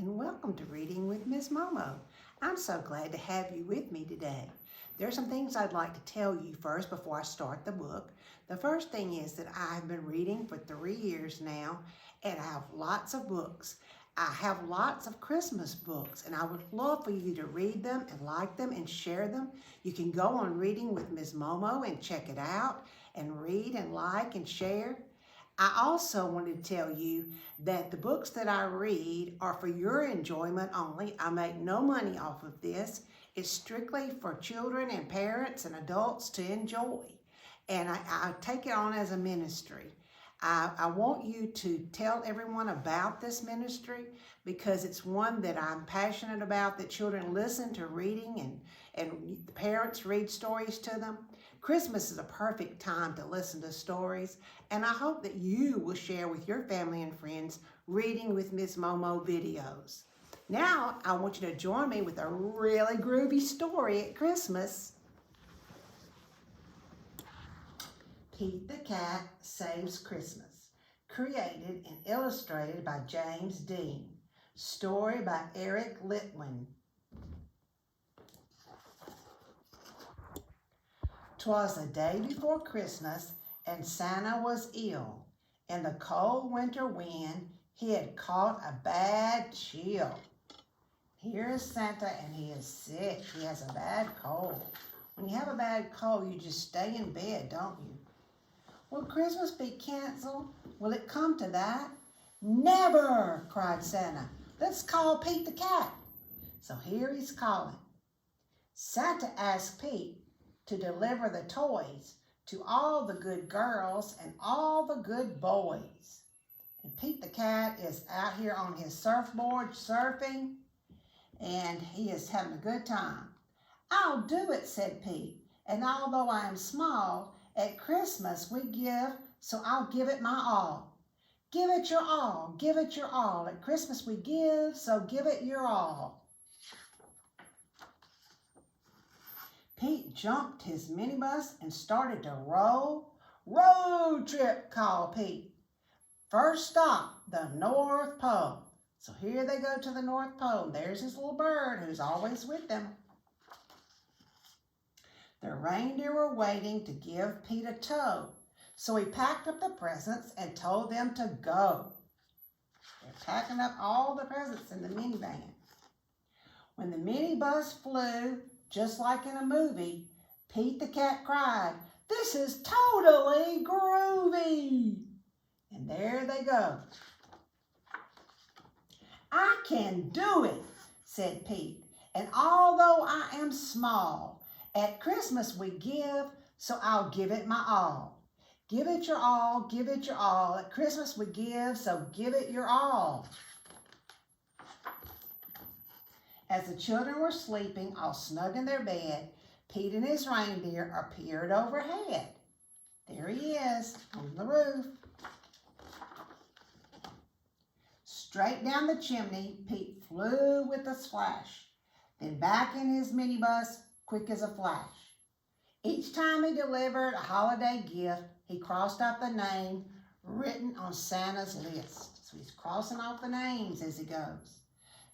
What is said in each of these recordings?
and welcome to Reading with Ms. Momo. I'm so glad to have you with me today. There are some things I'd like to tell you first before I start the book. The first thing is that I've been reading for 3 years now, and I have lots of books. I have lots of Christmas books, and I would love for you to read them and like them and share them. You can go on Reading with Ms. Momo and check it out and read and like and share. I also wanted to tell you that the books that I read are for your enjoyment only. I make no money off of this. It's strictly for children and parents and adults to enjoy. And I take it on as a ministry. I want you to tell everyone about this ministry because it's one that I'm passionate about, that children listen to reading and the parents read stories to them. Christmas is a perfect time to listen to stories, and I hope that you will share with your family and friends Reading with Ms. Momo videos. Now, I want you to join me with a really groovy story at Christmas. Pete the Cat Saves Christmas. Created and illustrated by James Dean. Story by Eric Litwin. 'Twas the day before Christmas, and Santa was ill. In the cold winter wind, he had caught a bad chill. Here is Santa, and he is sick. He has a bad cold. When you have a bad cold, you just stay in bed, don't you? Will Christmas be canceled? Will it come to that? Never, cried Santa. Let's call Pete the Cat. So here he's calling. Santa asked Pete to deliver the toys to all the good girls and all the good boys. And Pete the Cat is out here on his surfboard surfing, and he is having a good time. I'll do it, said Pete, and although I am small, at Christmas we give, so I'll give it my all. Give it your all, give it your all. At Christmas we give, so give it your all. Pete jumped his minibus and started to roll. Road trip, called Pete. First stop, the North Pole. So here they go to the North Pole. There's his little bird who's always with them. The reindeer were waiting to give Pete a tow. So he packed up the presents and told them to go. They're packing up all the presents in the minivan. When the minibus flew, just like in a movie, Pete the Cat cried, "This is totally groovy!" And there they go. I can do it, said Pete. And although I am small, at Christmas we give, so I'll give it my all. Give it your all, give it your all. At Christmas we give, so give it your all. As the children were sleeping, all snug in their bed, Pete and his reindeer appeared overhead. There he is, on the roof. Straight down the chimney, Pete flew with a splash, then back in his minibus, quick as a flash. Each time he delivered a holiday gift, he crossed out the name written on Santa's list. So he's crossing off the names as he goes.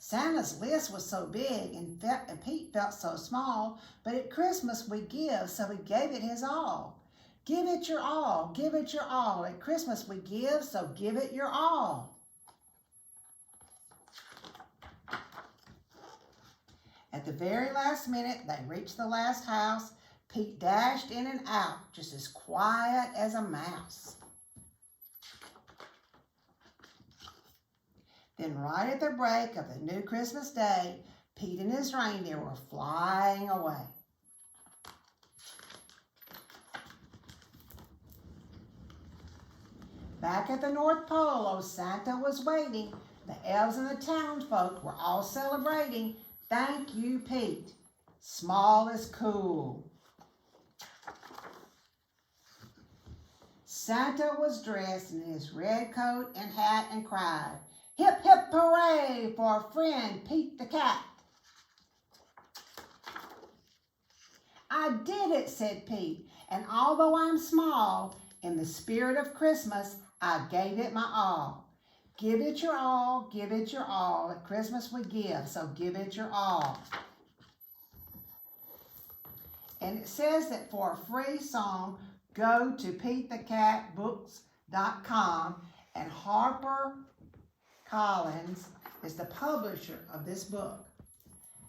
Santa's list was so big and Pete felt so small, but at Christmas we give, so he gave it his all. Give it your all, give it your all. At Christmas we give, so give it your all. At the very last minute, they reached the last house. Pete dashed in and out, just as quiet as a mouse. Then right at the break of the new Christmas day, Pete and his reindeer were flying away. Back at the North Pole, old Santa was waiting. The elves and the townsfolk were all celebrating. Thank you, Pete. Small is cool. Santa was dressed in his red coat and hat and cried, "Hip, hip, hooray for our friend Pete the Cat." I did it, said Pete, and although I'm small, in the spirit of Christmas, I gave it my all. Give it your all, give it your all. At Christmas we give, so give it your all. And it says that for a free song, go to PeteTheCatBooks.com, and Harper Collins is the publisher of this book.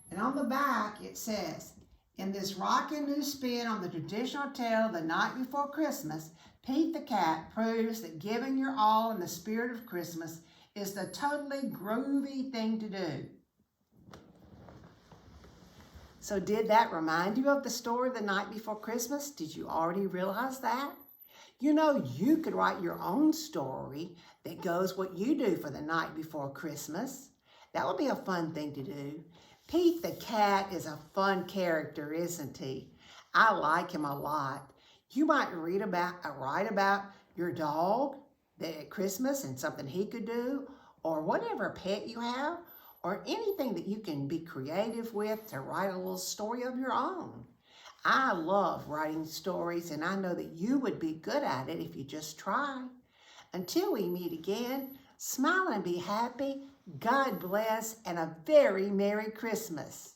And on the back it says, in this rocking new spin on the traditional tale of the night before Christmas, Pete the Cat proves that giving your all in the spirit of Christmas is the totally groovy thing to do. So did that remind you of the story of the night before Christmas? Did you already realize that? You know, you could write your own story that goes what you do for the night before Christmas. That would be a fun thing to do. Pete the Cat is a fun character, isn't he? I like him a lot. You might write about your dog at Christmas and something he could do, or whatever pet you have, or anything that you can be creative with to write a little story of your own. I love writing stories, and I know that you would be good at it if you just try. Until we meet again, smile and be happy. God bless, and a very Merry Christmas.